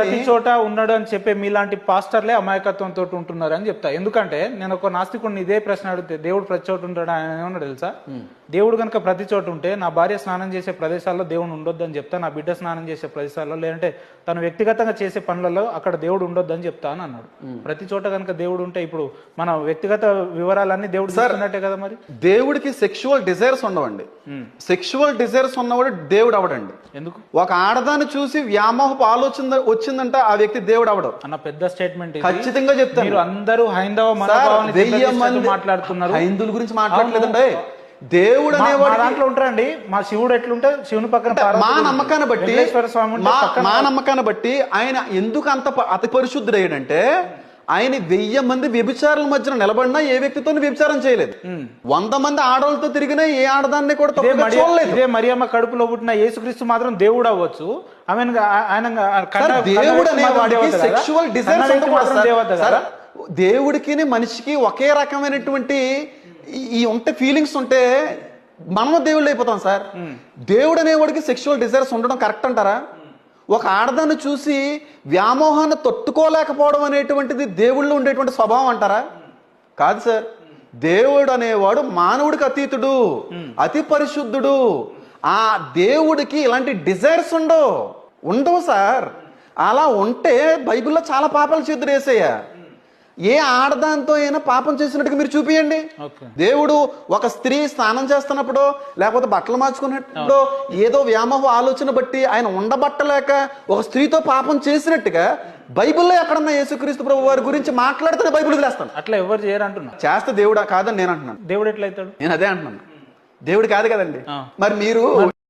ప్రతి చోట ఉన్నాడు అని చెప్పే మీలాంటి పాస్టర్లే అమాయకత్వంతో ఉంటున్నారు అని చెప్తా. ఎందుకంటే నేను ఒక నాస్తికుడిని ఇదే ప్రశ్న అడిగితే దేవుడు ప్రతి చోట ఉంటాడు ఆయన ఏమన్నా తెలుసా? దేవుడు కనుక ప్రతి చోట ఉంటే నా భార్య స్నానం చేసే ప్రదేశాల్లో దేవుడు ఉండొద్దు అని చెప్తా, నా బిడ్డ స్నానం చేసే ప్రదేశాల్లో లేదంటే తను వ్యక్తిగతంగా చేసే పనులలో అక్కడ దేవుడు ఉండొద్దు అని చెప్తా అని అన్నాడు. ప్రతి చోట కనుక దేవుడు ఉంటే ఇప్పుడు మన వ్యక్తిగత వివరాలన్నీ దేవుడు చూస్తున్నట్టే కదా. మరి దేవుడికి సెక్షువల్ డిజైర్స్ ఉండవండి. సెక్షువల్ డిజైర్స్ ఉన్నవాడు దేవుడు అవడండి. ఎందుకు? ఒక ఆడదాన్ని చూసి వ్యామోహపు ఆలోచన వచ్చిందంటే ఆ వ్యక్తి దేవుడు అవడం అన్న పెద్ద స్టేట్మెంట్. ఖచ్చితంగా చెప్తాను. మీరు అందరూ హైందవ మాట్లాడుతున్నారు. హైందువుల గురించి మాట్లాడలేదండి. దేవుడు అనేవాడు దాంట్లో ఉంటారండి. మా శివుడు ఎట్లుంటే శివుని పక్కన మా నమ్మకాన్ని బట్టి ఆయన ఎందుకు అంత అతి పరిశుద్ధుడయ్యాడంటే ఆయన 1000 మంది వ్యభిచారుల మధ్యన నిలబడినా ఏ వ్యక్తితో వ్యభిచారం చేయలేదు. 100 మంది ఆడవాళ్ళతో తిరిగినా ఏ ఆడదాన్ని కూడా చూడలేదు. ఇదే మరియమ్మ కడుపులో పుట్టిన యేసుక్రీస్తు మాత్రం దేవుడు అవ్వచ్చు. దేవుడు అనేవాడికి సెక్షువల్ డిజైర్స్ ఉండకూడదు. దేవుడికి మనిషికి ఒకే రకమైనటువంటి ఈ ఉంటే ఫీలింగ్స్ ఉంటే మనము దేవుళ్ళు అయిపోతాం సార్. దేవుడు అనేవాడికి సెక్షువల్ డిజైర్స్ ఉండడం కరెక్ట్ అంటారా? ఒక ఆడదాన్ని చూసి వ్యామోహాన్ని తట్టుకోలేకపోవడం అనేటువంటిది దేవుళ్ళు ఉండేటువంటి స్వభావం అంటారా? కాదు సార్. దేవుడు అనేవాడు మానవుడికి అతీతుడు, అతి పరిశుద్ధుడు. ఆ దేవుడికి ఇలాంటి డిజైర్స్ ఉండవు సార్. అలా ఉంటే బైబిల్లో చాలా పాపాలు చేతులు వేసేయా. ఏ ఆడదాంతో అయినా పాపం చేసినట్టుగా మీరు చూపియండి. దేవుడు ఒక స్త్రీ స్నానం చేస్తున్నప్పుడు లేకపోతే బట్టలు మార్చుకున్నప్పుడు ఏదో వ్యామోహ ఆలోచన బట్టి ఆయన ఉండబట్టలేక ఒక స్త్రీతో పాపం చేసినట్టుగా బైబిల్లో ఎక్కడన్నా యేసుక్రీస్తు ప్రభు వారి గురించి మాట్లాడితే బైబిల్ వదిలేస్తాను. అట్లా ఎవరు చేయరు అంటున్నా. చేస్తే దేవుడా కాదని నేను అంటున్నాను. దేవుడు ఎట్లయితాడు? నేను అదే అంటున్నాను. దేవుడు కాదు కదండి. మరి మీరు